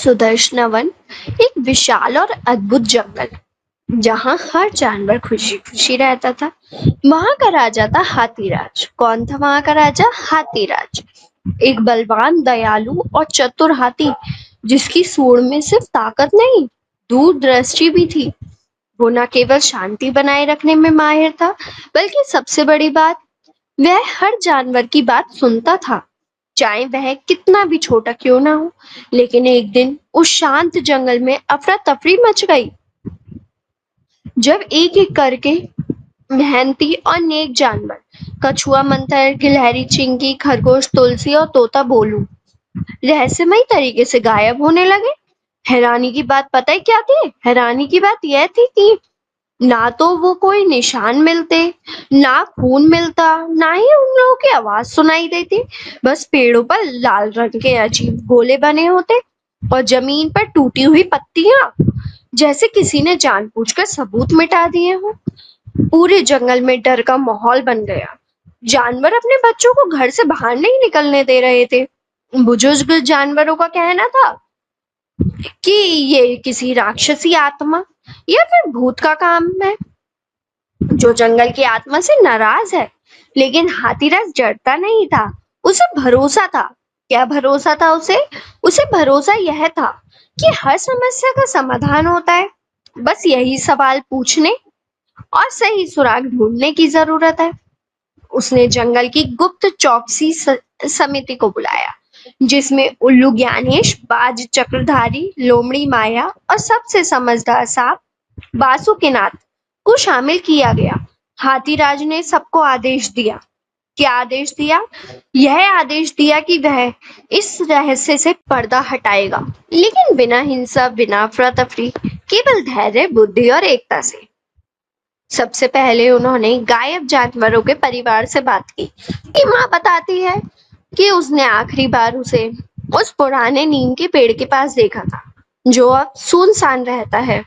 सुदर्शनवन एक विशाल और अद्भुत जंगल जहाँ हर जानवर खुशी खुशी रहता था। वहां का राजा था हाथीराज। कौन था वहां का राजा? हाथीराज, एक बलवान, दयालु और चतुर हाथी जिसकी सूंड में सिर्फ ताकत नहीं, दूरदृष्टि भी थी। वो न केवल शांति बनाए रखने में माहिर था, बल्कि सबसे बड़ी बात, वह हर जानवर की बात सुनता था, चाहे वह कितना भी छोटा क्यों ना हो। लेकिन एक दिन उस शांत जंगल में अफरा तफरी मच गई, जब एक एक करके मेहनती और नेक जानवर, कछुआ, मंथर, गिलहरी, चिंकी, खरगोश, तुलसी और तोता बोलू, रहस्यमय तरीके से गायब होने लगे। हैरानी की बात पता है क्या थी? हैरानी की बात यह थी कि ना तो वो कोई निशान मिलते, ना खून मिलता, ना ही उन लोगों की आवाज सुनाई देती। बस पेड़ों पर लाल रंग के अजीब गोले बने होते और जमीन पर टूटी हुई पत्तियां, जैसे किसी ने जानबूझकर सबूत मिटा दिए हो। पूरे जंगल में डर का माहौल बन गया। जानवर अपने बच्चों को घर से बाहर नहीं निकलने दे रहे थे। बुजुर्ग जानवरों का कहना था कि ये किसी राक्षसी आत्मा या फिर भूत का काम है जो जंगल की आत्मा से नाराज है। लेकिन हाथीराज डरता नहीं था, उसे भरोसा था। क्या भरोसा था उसे? उसे भरोसा यह था कि हर समस्या का समाधान होता है, बस यही सवाल पूछने और सही सुराग ढूंढने की जरूरत है। उसने जंगल की गुप्त चौकसी समिति को बुलाया, जिसमें उल्लू ज्ञानेश, बाज चक्रधारी, लोमड़ी माया और सबसे समझदार सांप बासुकीनाथ को शामिल किया गया। हाथीराज ने सबको आदेश दिया। क्या आदेश दिया? यह आदेश दिया कि वह इस रहस्य से पर्दा हटाएगा, लेकिन बिना हिंसा, बिना अफरा तफरी, केवल धैर्य, बुद्धि और एकता से। सबसे पहले उन्होंने गायब जानवरों के परिवार से बात की। कि माँ बताती है कि उसने आखिरी बार उसे उस पुराने नीम के पेड़ के पास देखा था, जो अब सुनसान रहता है।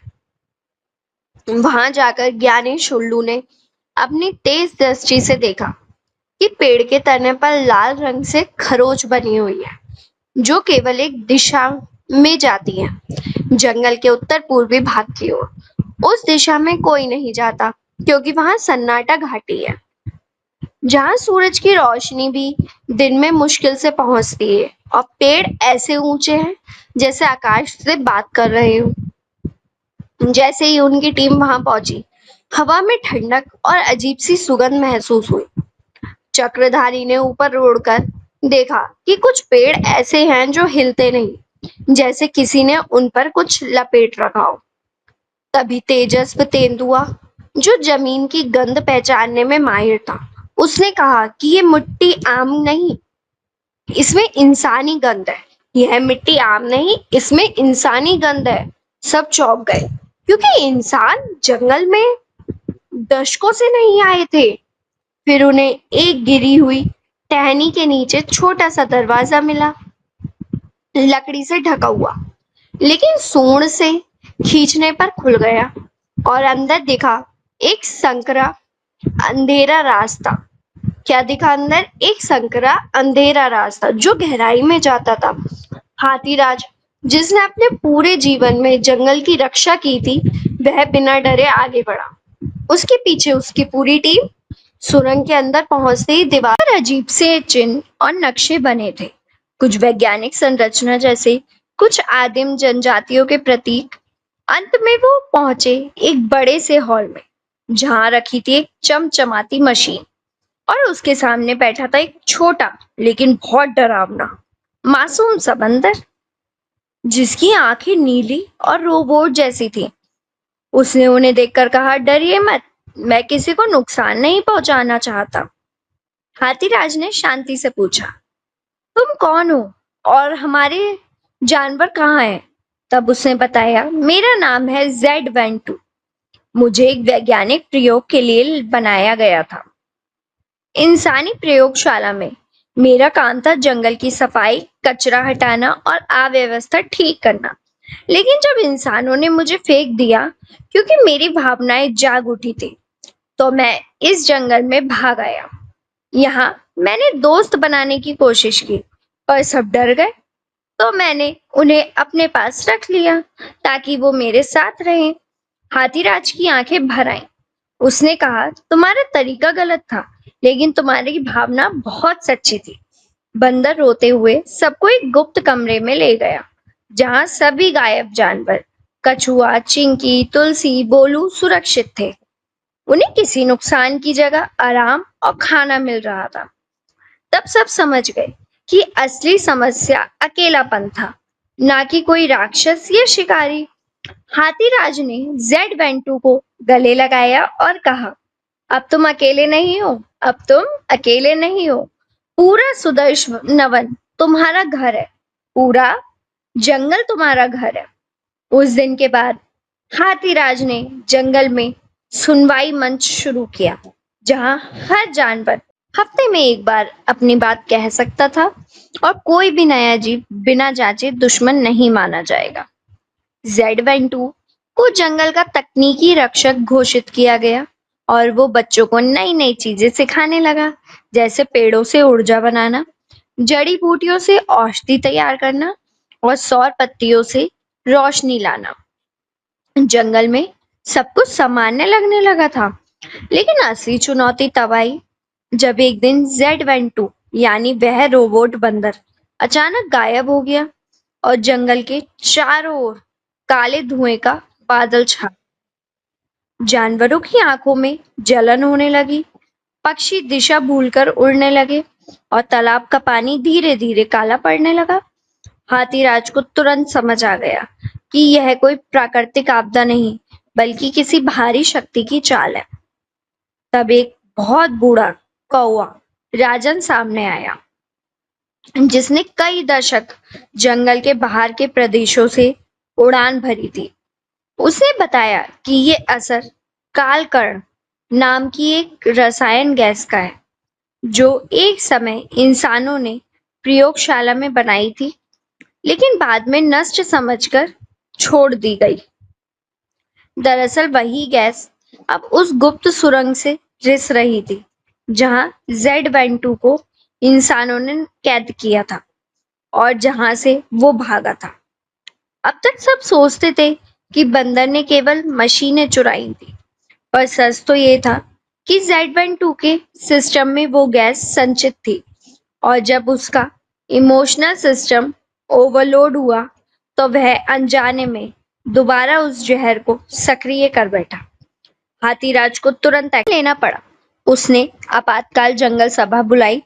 वहां जाकर ज्ञानेश उल्लू ने अपनी तेज दृष्टि से देखा कि पेड़ के तने पर लाल रंग से खरोच बनी हुई है, जो केवल एक दिशा में जाती है, जंगल के उत्तर पूर्वी भाग की ओर। उस दिशा में कोई नहीं जाता, क्योंकि वहां सन्नाटा घाटी है, जहां सूरज की रोशनी भी दिन में मुश्किल से पहुंचती है, और पेड़ ऐसे ऊंचे हैं जैसे आकाश से बात कर रहे हो। जैसे ही उनकी टीम वहां पहुंची, हवा में ठंडक और अजीब सी सुगंध महसूस हुई। चक्रधारी ने ऊपर उड़कर देखा कि कुछ पेड़ ऐसे हैं जो हिलते नहीं, जैसे किसी ने उन पर कुछ लपेट रखा हो। तभी तेजस्वी तेंदुआ, जो जमीन की गंध पहचानने में माहिर था, उसने कहा कि ये मिट्टी आम नहीं, इसमें इंसानी गंध है। यह मिट्टी आम नहीं, इसमें इंसानी गंध है। सब चौंक गए, क्योंकि इंसान जंगल में दशकों से नहीं आए थे। फिर उन्हें एक गिरी हुई टहनी के नीचे छोटा सा दरवाजा मिला, लकड़ी से ढका हुआ, लेकिन सूंड से खींचने पर खुल गया, और अंदर दिखा एक संकरा अंधेरा रास्ता। क्या दिखा अंदर? एक संकरा अंधेरा रास्ता जो गहराई में जाता था। हाथीराज, जिसने अपने पूरे जीवन में जंगल की रक्षा की थी, वह बिना डरे आगे बढ़ा। उसके पीछे उसकी पूरी टीम। सुरंग के अंदर पहुंचते ही दीवार पर अजीब से चिन्ह और नक्शे बने थे, कुछ वैज्ञानिक संरचना जैसे, कुछ आदिम जनजातियों के प्रतीक। अंत में वो पहुंचे एक बड़े से हॉल में, जहां रखी थी एक चमचमाती मशीन, और उसके सामने बैठा था एक छोटा लेकिन बहुत डरावना मासूम सा बंदर, जिसकी आंखें नीली और रोबोट जैसी थी। उसने उन्हें देखकर कहा, डरिए मत, मैं किसी को नुकसान नहीं पहुंचाना चाहता। हाथीराज ने शांति से पूछा, तुम कौन हो और हमारे जानवर कहाँ हैं? तब उसने बताया, मेरा नाम है Z12, मुझे एक वैज्ञानिक प्रयोग के लिए बनाया गया था, इंसानी प्रयोगशाला में। मेरा काम था जंगल की सफाई, कचरा हटाना और अव्यवस्था ठीक करना। लेकिन जब इंसानों ने मुझे फेंक दिया, क्योंकि मेरी भावनाएं जाग उठी थी, तो मैं इस जंगल में भाग आया। यहाँ मैंने दोस्त बनाने की कोशिश की, पर सब डर गए। तो मैंने उन्हें अपने पास रख लिया ताकि वो मेरे साथ रहें। हाथीराज की आंखें भर आईं। उसने कहा, तुम्हारा तरीका गलत था, लेकिन तुम्हारी भावना बहुत सच्ची थी। बंदर रोते हुए सबको एक गुप्त कमरे में ले गया, जहां सभी गायब जानवर, कछुआ, चिंकी, तुलसी, बोलू सुरक्षित थे। उन्हें किसी नुकसान की जगह आराम और खाना मिल रहा था। तब सब समझ गए कि असली समस्या अकेलापन था, ना कि कोई राक्षस या शिकारी। हाथीराज ने जेड वेंटू को गले लगाया और कहा, अब तुम अकेले नहीं हो, अब तुम अकेले नहीं हो। पूरा सुदर्शनवन तुम्हारा घर है, पूरा जंगल तुम्हारा घर है। उस दिन के बाद हाथीराज ने जंगल में सुनवाई मंच शुरू किया, जहां हर जानवर हफ्ते में एक बार अपनी बात कह सकता था और कोई भी नया जीव बिना जांचे दुश्मन नहीं माना जाएगा। जेड वेंटू को जंगल का तकनीकी रक्षक घोषित किया गया और वो बच्चों को नई नई चीजें सिखाने लगा, जैसे पेड़ों से ऊर्जा बनाना, जड़ी बूटियों से औषधि तैयार करना और सौर पत्तियों से रोशनी लाना। जंगल में सब कुछ सामान्य लगने लगा था, लेकिन असली चुनौती तब आई जब एक दिन जेड वेंटू, यानी वह रोबोट बंदर, अचानक गायब हो गया और जंगल के चारों ओर काले धुएं का बादल छा। जानवरों की आंखों में जलन होने लगी, पक्षी दिशा भूलकर उड़ने लगे और तालाब का पानी धीरे धीरे काला पड़ने लगा। हाथीराज को तुरंत समझ आ गया कि यह कोई प्राकृतिक आपदा नहीं, बल्कि किसी भारी शक्ति की चाल है। तब एक बहुत बूढ़ा कौवा राजन सामने आया, जिसने कई दशक जंगल के बाहर के प्रदेशों से उड़ान भरी थी। उसने बताया कि ये असर कालकर्ण नाम की एक रसायन गैस का है, जो एक समय इंसानों ने प्रयोगशाला में बनाई थी, लेकिन बाद में नष्ट समझकर छोड़ दी गई। दरअसल वही गैस अब उस गुप्त सुरंग से रिस रही थी, जहां जेड वेंटू को इंसानों ने कैद किया था और जहां से वो भागा था। अब तक सब सोचते थे कि बंदर ने केवल मशीनें चुराई थी, पर सच तो ये था कि Z12 के सिस्टम में वो गैस संचित थी, और जब उसका इमोशनल सिस्टम ओवरलोड हुआ तो वह अनजाने में दोबारा उस जहर को सक्रिय कर बैठा। हाथीराज को तुरंत एक्शन लेना पड़ा। उसने आपातकाल जंगल सभा बुलाई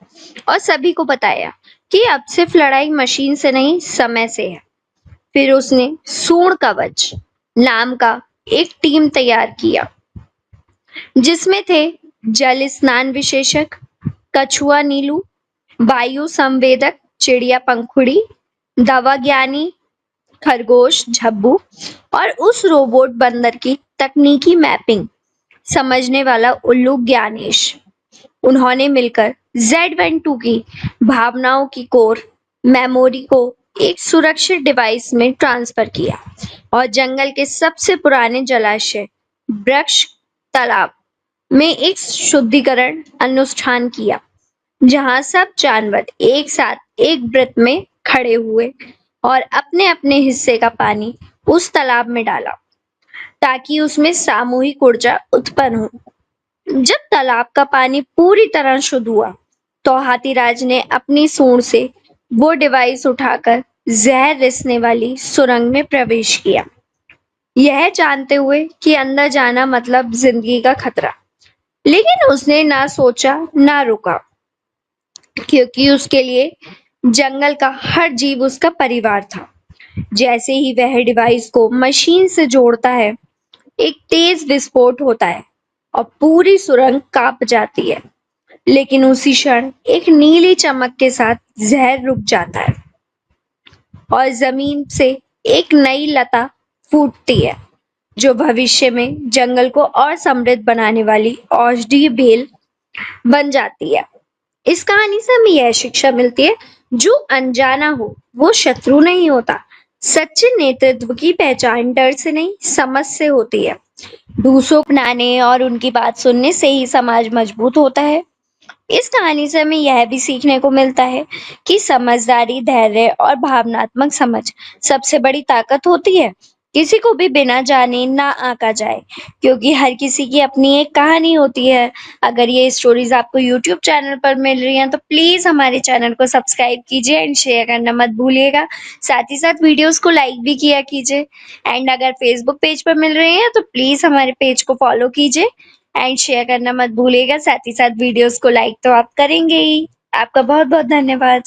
और सभी को बताया कि अब सिर्फ लड़ाई मशीन से नहीं, समय से है। फिर उसने सूर्ण कवच नाम का एक टीम तैयार किया, जिसमें थे जल स्नान विशेषज्ञ कछुआ नीलू, वायु संवेदक चिड़िया पंखुड़ी, दवा ज्ञानी खरगोश झब्बू और उस रोबोट बंदर की तकनीकी मैपिंग समझने वाला उल्लू ज्ञानेश। उन्होंने मिलकर Z12 की भावनाओं की कोर मेमोरी को एक सुरक्षित डिवाइस में ट्रांसफर किया और जंगल के सबसे पुराने जलाशय वृक्ष तालाब में एक शुद्धिकरण अनुष्ठान किया, जहां सब जानवर एक साथ एक वृत्त में खड़े हुए और अपने अपने हिस्से का पानी उस तालाब में डाला, ताकि उसमें सामूहिक ऊर्जा उत्पन्न हो। जब तालाब का पानी पूरी तरह शुद्ध हुआ, तो हाथीराज ने अपनी सूंड से वो डिवाइस उठाकर जहर रिसने वाली सुरंग में प्रवेश किया, यह जानते हुए कि अंदर जाना मतलब जिंदगी का खतरा। लेकिन उसने ना सोचा ना रुका, क्योंकि उसके लिए जंगल का हर जीव उसका परिवार था। जैसे ही वह डिवाइस को मशीन से जोड़ता है, एक तेज विस्फोट होता है और पूरी सुरंग कांप जाती है। लेकिन उसी क्षण एक नीली चमक के साथ जहर रुक जाता है और जमीन से एक नई लता फूटती है, जो भविष्य में जंगल को और समृद्ध बनाने वाली औषधीय बेल बन जाती है। इस कहानी से हमें यह शिक्षा मिलती है, जो अनजाना हो वो शत्रु नहीं होता। सच्चे नेतृत्व की पहचान डर से नहीं, समझ से होती है। दूसरों को अपनाने और उनकी बात सुनने से ही समाज मजबूत होता है। इस कहानी से हमें यह भी सीखने को मिलता है कि समझदारी, धैर्य और भावनात्मक समझ सबसे बड़ी ताकत होती है। किसी को भी बिना जाने ना आंका जाए, क्योंकि हर किसी की अपनी एक कहानी होती है। अगर ये स्टोरीज आपको यूट्यूब चैनल पर मिल रही हैं तो प्लीज हमारे चैनल को सब्सक्राइब कीजिए एंड शेयर करना मत भूलिएगा। साथ ही साथ वीडियोस को लाइक भी किया कीजिए। एंड अगर फेसबुक पेज पर मिल रहे हैं तो प्लीज हमारे पेज को फॉलो कीजिए एंड शेयर करना मत भूलिएगा। साथ ही साथ वीडियोस को लाइक तो आप करेंगे ही। आपका बहुत बहुत धन्यवाद।